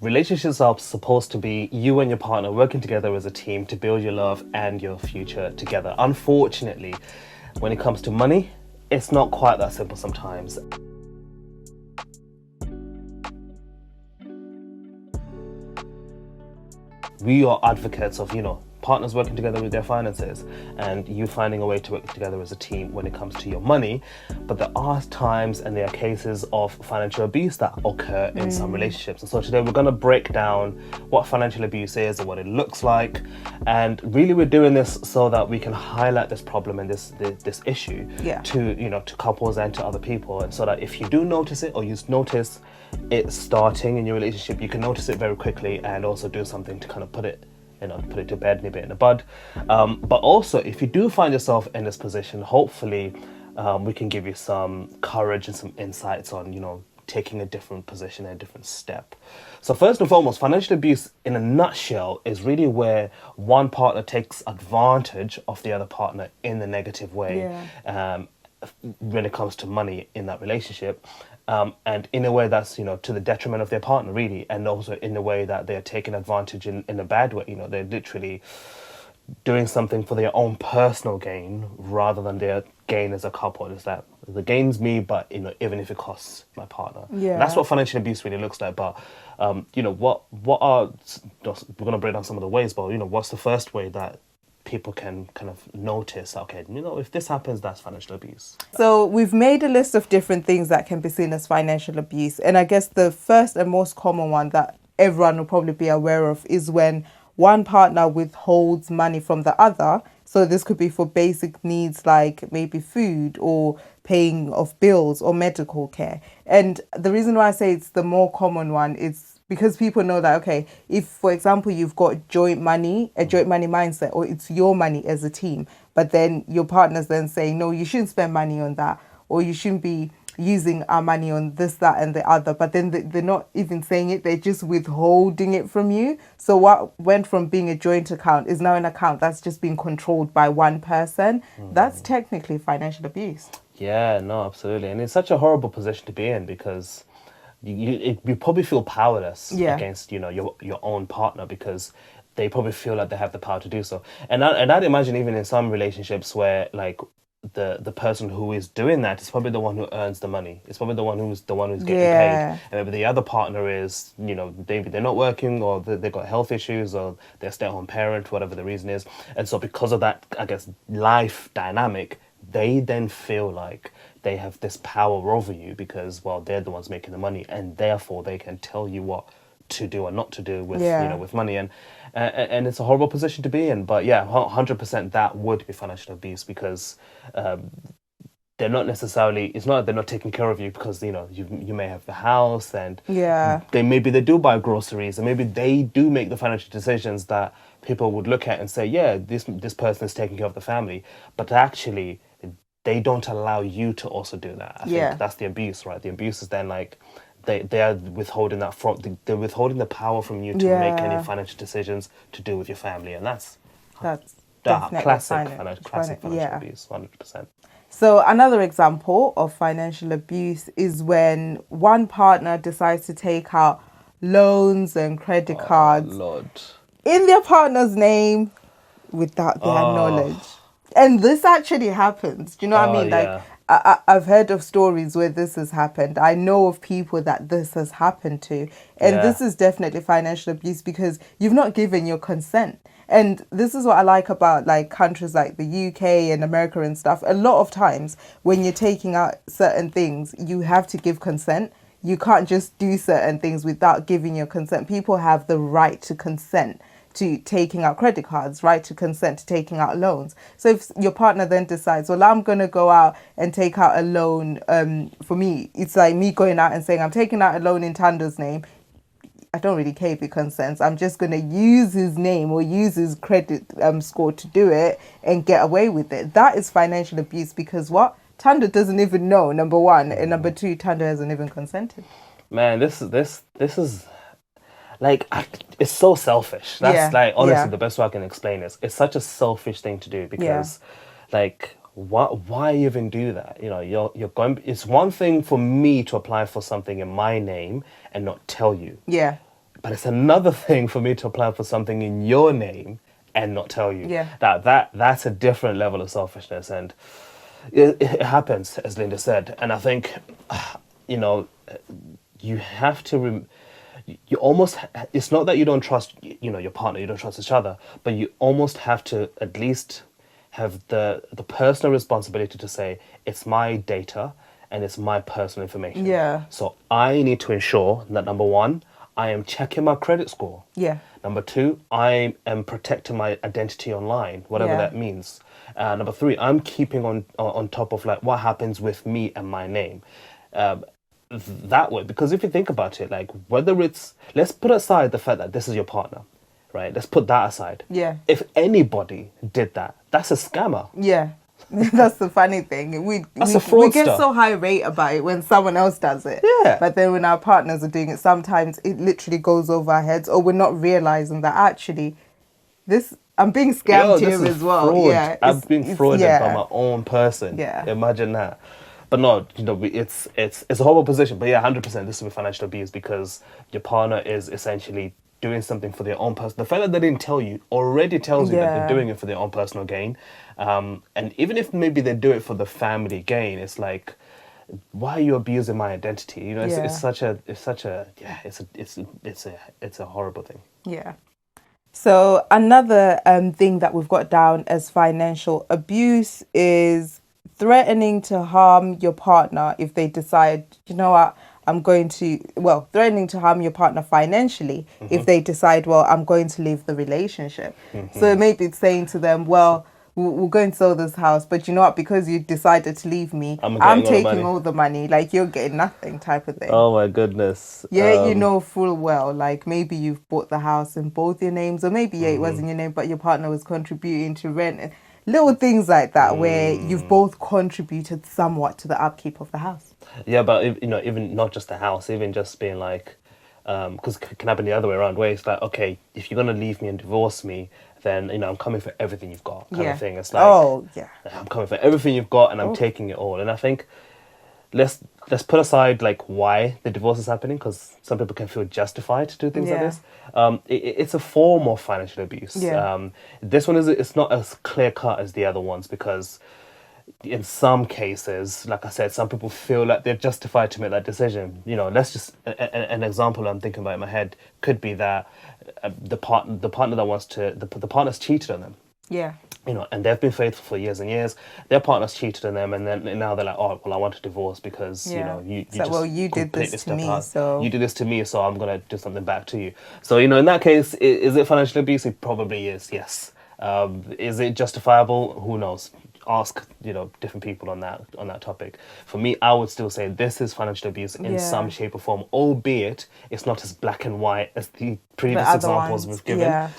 Relationships are supposed to be you and your partner working together as a team to build your love and your future together. Unfortunately, when it comes to money, it's not quite that simple sometimes. We are advocates of, partners working together with their finances and you finding a way to work together as a team when it comes to your money. But there are times and there are cases of financial abuse that occur in some relationships. And so today we're going to break down what financial abuse is and what it looks like. And really we're doing this so that we can highlight this problem and this issue to couples and to other people. And so that if you do notice it or you notice it starting in your relationship, you can notice it very quickly and also do something to kind of put it to bed, nip it in the bud. But also, if you do find yourself in this position, hopefully we can give you some courage and some insights on, taking a different position and a different step. So first and foremost, financial abuse in a nutshell is really where one partner takes advantage of the other partner in the negative way when it comes to money in that relationship. And in a way that's, to the detriment of their partner, really. And also in a way that they're taking advantage in a bad way. They're literally doing something for their own personal gain rather than their gain as a couple. It's that the gain's me, but, even if it costs my partner. Yeah. And that's what financial abuse really looks like. But, what are, we're going to break down some of the ways, but, what's the first way that people can kind of notice, okay, if this happens, that's financial abuse. So we've made a list of different things that can be seen as financial abuse. And I guess the first and most common one that everyone will probably be aware of is when one partner withholds money from the other. So this could be for basic needs like maybe food or paying of bills or medical care. And the reason why I say it's the more common one is because people know that, okay, if, for example, you've got a joint money mindset, or it's your money as a team, but then your partner's then saying, no, you shouldn't spend money on that, or you shouldn't be using our money on this, that, and the other. But then they're not even saying it, they're just withholding it from you. So what went from being a joint account is now an account that's just being controlled by one person. That's technically financial abuse. Yeah, no, absolutely. And it's such a horrible position to be in because you probably feel powerless against your own partner because they probably feel like they have the power to do so. And I'd imagine even in some relationships where like the person who is doing that is probably the one who earns the money. It's probably the one who's getting paid. And maybe the other partner is maybe they're not working or they've got health issues or they're a stay-at-home parent, whatever the reason is. And so because of that, I guess, life dynamic, they then feel like they have this power over you because, well, they're the ones making the money and therefore they can tell you what to do or not to do with with money. And it's a horrible position to be in. But yeah, 100% that would be financial abuse because they're not necessarily, it's not that they're not taking care of you because, you may have the house and they do buy groceries and maybe they do make the financial decisions that people would look at and say, yeah, this person is taking care of the family. But actually, they don't allow you to also do that. I think that's the abuse, right? The abuse is then like they are withholding that they're withholding the power from you to make any financial decisions to do with your family, and that's classic financial abuse, 100%. So another example of financial abuse is when one partner decides to take out loans and credit cards in their partner's name without their knowledge. And this actually happens. Do you know what I mean? Like, I've heard of stories where this has happened. I know of people that this has happened to. And this is definitely financial abuse because you've not given your consent. And this is what I like about like countries like the UK and America and stuff. A lot of times when you're taking out certain things, you have to give consent. You can't just do certain things without giving your consent. People have the right to consent to taking out credit cards, right to consent to taking out loans. So if your partner then decides, well, I'm going to go out and take out a loan, for me, it's like me going out and saying, I'm taking out a loan in Tando's name. I don't really care if he consents. I'm just going to use his name or use his credit score to do it and get away with it. That is financial abuse because what? Tando doesn't even know, number one. And number two, Tando hasn't even consented. Man, this is like, it's so selfish. That's like, honestly, the best way I can explain this. It's such a selfish thing to do because, like, why even do that? You're going. It's one thing for me to apply for something in my name and not tell you. Yeah. But it's another thing for me to apply for something in your name and not tell you. Yeah. That's a different level of selfishness, and it happens, as Linda said. And I think, you know, you have to. You almost. It's not that you don't trust, you know, your partner. You don't trust each other, but you almost have to at least have the personal responsibility to say it's my data and it's my personal information. Yeah. So I need to ensure that, number one, I am checking my credit score. Yeah. Number two, I am protecting my identity online, whatever Yeah. that means. Number three, I'm keeping on top of like what happens with me and my name. That way, because if you think about it, like whether it's, let's put aside the fact that this is your partner, right? Let's put that aside. Yeah. If anybody did that, that's a scammer. Yeah. That's the funny thing. We a get fraudster. so high rate about it when someone else does it. Yeah. But then when our partners are doing it, sometimes it literally goes over our heads, or we're not realizing that actually I'm being scammed This here is as well. fraud. Yeah. I'm being frauded yeah. by my own person. Yeah. Imagine that. But no, you know, it's a horrible position. But yeah, 100%, this will be financial abuse because your partner is essentially doing something for their own person. The fact that they didn't tell you already tells you that they're doing it for their own personal gain. And even if maybe they do it for the family gain, it's like, why are you abusing my identity? You know, it's a horrible thing. Yeah. So another thing that we've got down as financial abuse is threatening to harm your partner if they decide, you know what, threatening to harm your partner financially if they decide, well, I'm going to leave the relationship. So maybe it's saying to them, well, we're going to sell this house, but you know what, because you decided to leave me, I'm taking all the money, like you're getting nothing type of thing. Oh my goodness. Yeah, you know full well, like maybe you've bought the house in both your names, or maybe it was in your name, but your partner was contributing to rent. Little things like that where you've both contributed somewhat to the upkeep of the house. Yeah, but you know, even not just the house, even just being like, because it can happen the other way around, where it's like, okay, if you're gonna leave me and divorce me, then, you know, I'm coming for everything you've got, kind of thing. It's like, I'm coming for everything you've got, and I'm taking it all. And I think let's put aside like why the divorce is happening, because some people can feel justified to do things like this. It's a form of financial abuse. This one it's not as clear cut as the other ones, because in some cases, like I said, some people feel like they're justified to make that decision. You know, let's just an example I'm thinking about in my head could be that the partner that wants to the partner's cheated on them. Yeah. You know, and they've been faithful for years and years. Their partner's cheated on them, and then now they're like, oh, well, I want a divorce because you know you like, well, you did this to me, so you did this to me, so I'm gonna do something back to you. So, you know, in that case, is it financial abuse? It probably is. Yes. Is it justifiable? Who knows? Ask, you know, different people on that topic. For me, I would still say this is financial abuse in some shape or form, albeit it's not as black and white as the previous examples we've given.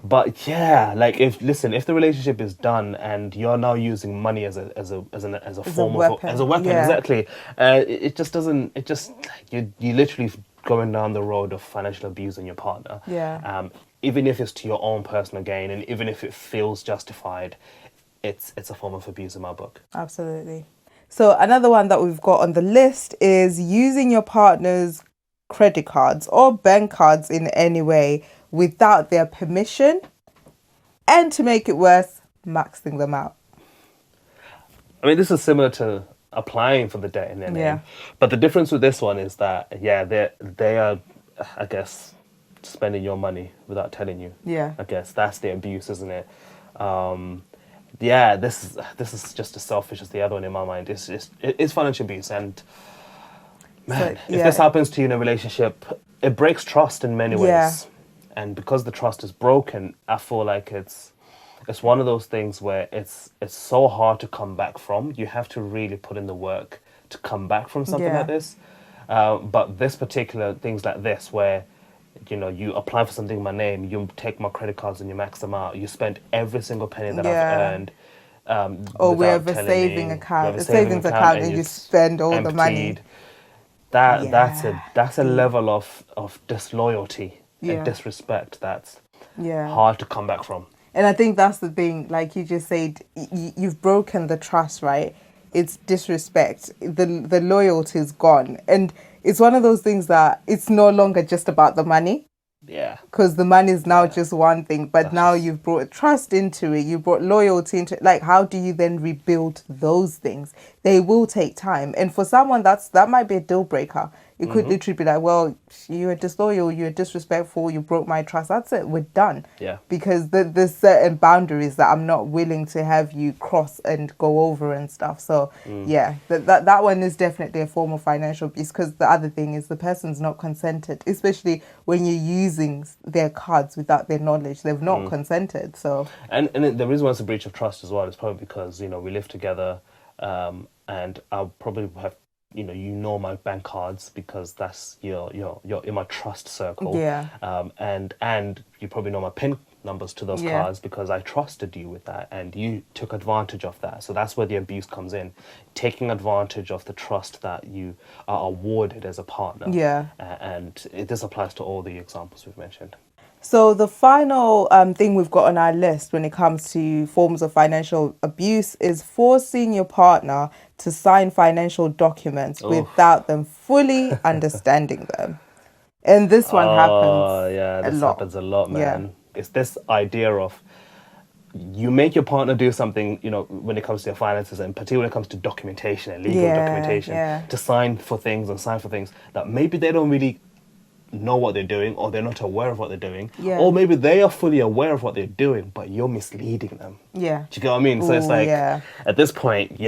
But yeah, like if the relationship is done and you're now using money as a weapon, exactly, it just doesn't. It just you literally going down the road of financial abuse on your partner. Even if it's to your own personal gain, and even if it feels justified, it's a form of abuse in my book. Absolutely. So another one that we've got on the list is using your partner's credit cards or bank cards in any way without their permission, and to make it worse, maxing them out. I mean, this is similar to applying for the debt in their name, but the difference with this one is that they are, I guess, spending your money without telling you. I guess that's the abuse, isn't it? This is just as selfish as the other one in my mind. It's financial abuse, and man, if this happens to you in a relationship, it breaks trust in many ways. And because the trust is broken, I feel like it's one of those things where it's so hard to come back from. You have to really put in the work to come back from something like this. But this particular things like this, where you know, you apply for something in my name, you take my credit cards and you max them out. You spend every single penny that I've earned. Or we have a savings account, and you spend all the money. That's a level of disloyalty and disrespect that's hard to come back from. And I think that's the thing, like you just said, you've broken the trust, right? it's disrespect. The loyalty is gone, and it's one of those things that it's no longer just about the money. Yeah. Because the money is now just one thing, but now you've brought trust into it, you brought loyalty into it. Like, how do you then rebuild those things? They will take time. And for someone that might be a deal breaker. It could literally be like, well, you were disloyal, you were disrespectful, you broke my trust. That's it, we're done. Yeah. Because there's certain boundaries that I'm not willing to have you cross and go over and stuff. So yeah, that one is definitely a form of financial abuse, because the other thing is the person's not consented, especially when you're using their cards without their knowledge. They've not consented. So and the reason why it's a breach of trust as well is probably because, you know, we live together, and I'll probably have, you know my bank cards because that's you're in my trust circle. Yeah. And you probably know my PIN numbers to those cards because I trusted you with that, and you took advantage of that. So that's where the abuse comes in, taking advantage of the trust that you are awarded as a partner. Yeah. And this applies to all the examples we've mentioned. So the final thing we've got on our list when it comes to forms of financial abuse is forcing your partner to sign financial documents without them fully understanding them. And this one happens. Oh, yeah, this happens a lot, man. Yeah. It's this idea of you make your partner do something, you know, when it comes to their finances, and particularly when it comes to documentation and legal documentation, to sign for things that maybe they don't really know what they're doing, or they're not aware of what they're doing, or maybe they are fully aware of what they're doing, but you're misleading them. Yeah. Do you get what I mean? So it's like, at this point,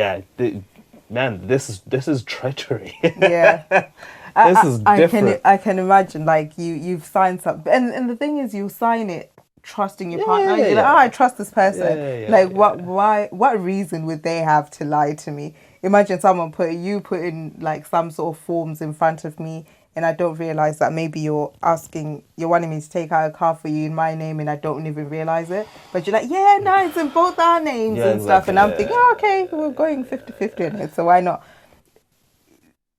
man, this is treachery. Yeah. This is different. I can imagine, like, you've signed something, and the thing is, you sign it trusting your partner. You're like, I trust this person. What reason would they have to lie to me? Imagine someone putting like some sort of forms in front of me, and I don't realize that maybe you're wanting me to take out a car for you in my name, and I don't even realize it. But you're like, it's in both our names and stuff. And I'm thinking, okay, we're going 50-50 on it, so why not?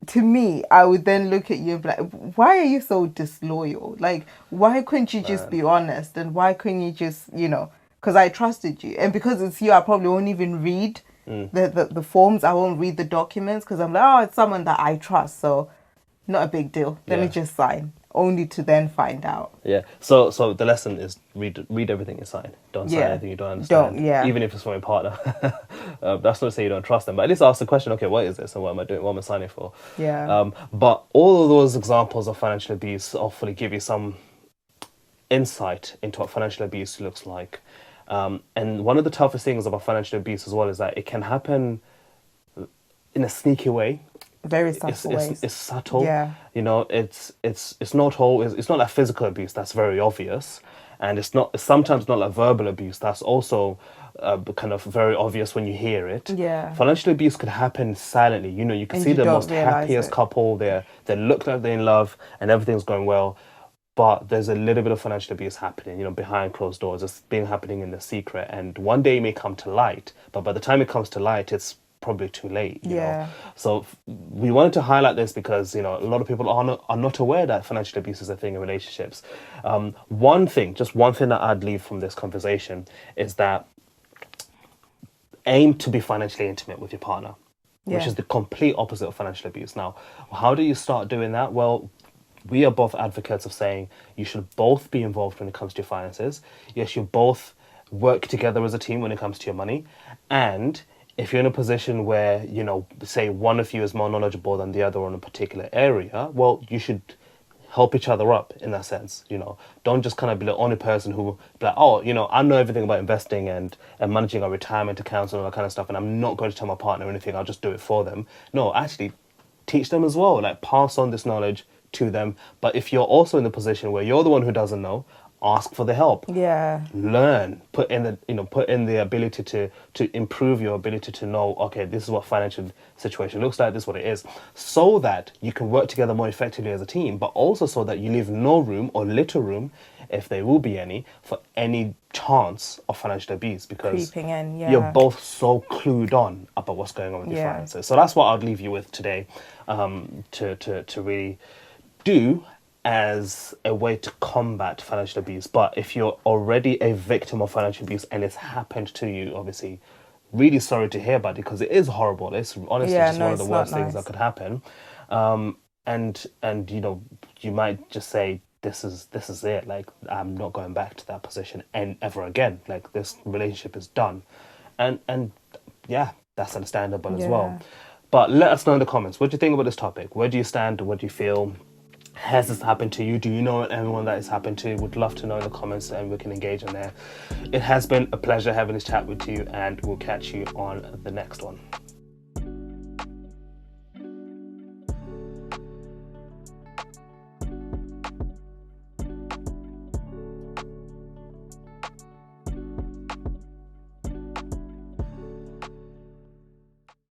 To me, I would then look at you and be like, why are you so disloyal? Like, why couldn't you just be honest? And why couldn't you just, because I trusted you. And because it's you, I probably won't even read the forms. I won't read the documents because I'm like, it's someone that I trust. So not a big deal. Let me just sign, only to then find out. Yeah. So the lesson is read everything you sign. Don't sign anything you don't understand. Even if it's from your partner. That's not to say you don't trust them, but at least ask the question, okay, what is this and what am I doing? What am I signing for? Yeah. But all of those examples of financial abuse hopefully give you some insight into what financial abuse looks like. And one of the toughest things about financial abuse as well is that it can happen in a sneaky way. Very subtle ways. It's subtle. Yeah. You know, it's not always, it's not like physical abuse that's very obvious, and it's sometimes not like verbal abuse that's also kind of very obvious when you hear it. Yeah. Financial abuse could happen silently. You know, you can see the most happiest couple. They look like they're in love and everything's going well, but there's a little bit of financial abuse happening, you know, behind closed doors. It's happening in the secret, and one day it may come to light, but by the time it comes to light, it's probably too late. You know? So we wanted to highlight this because, you know, a lot of people are not aware that financial abuse is a thing in relationships. One thing that I'd leave from this conversation is that aim to be financially intimate with your partner, which is the complete opposite of financial abuse. Now, how do you start doing that? Well, we are both advocates of saying you should both be involved when it comes to your finances. Yes, you both work together as a team when it comes to your money. And if you're in a position where, you know, say one of you is more knowledgeable than the other on a particular area, well, you should help each other up in that sense. You know, don't just kind of be the only person who be like, oh, you know, I know everything about investing and managing our retirement accounts and all that kind of stuff, and I'm not going to tell my partner anything, I'll just do it for them. No, actually teach them as well, like pass on this knowledge to them. But if you're also in the position where you're the one who doesn't know, ask for the help. Learn, put in the ability to improve your ability to know, okay, this is what financial situation looks like, this is what it is, so that you can work together more effectively as a team, but also so that you leave no room or little room, if there will be any, for any chance of financial abuse, because creeping in, you're both so clued on about what's going on with your finances. So that's what I'd leave you with today, to really do as a way to combat financial abuse. But if you're already a victim of financial abuse and it's happened to you, obviously really sorry to hear about it, because it is horrible. It's honestly just one of the it's not worst things nice. that could happen. And you know, you might just say, this is it. Like, I'm not going back to that position and ever again. Like, this relationship is done. And yeah, that's understandable as well. Yeah. But let us know in the comments, what do you think about this topic? Where do you stand? What do you feel? Has this happened to you? Do you know anyone that it's happened to? Would love to know in the comments, and we can engage on there. It has been a pleasure having this chat with you, and we'll catch you on the next one.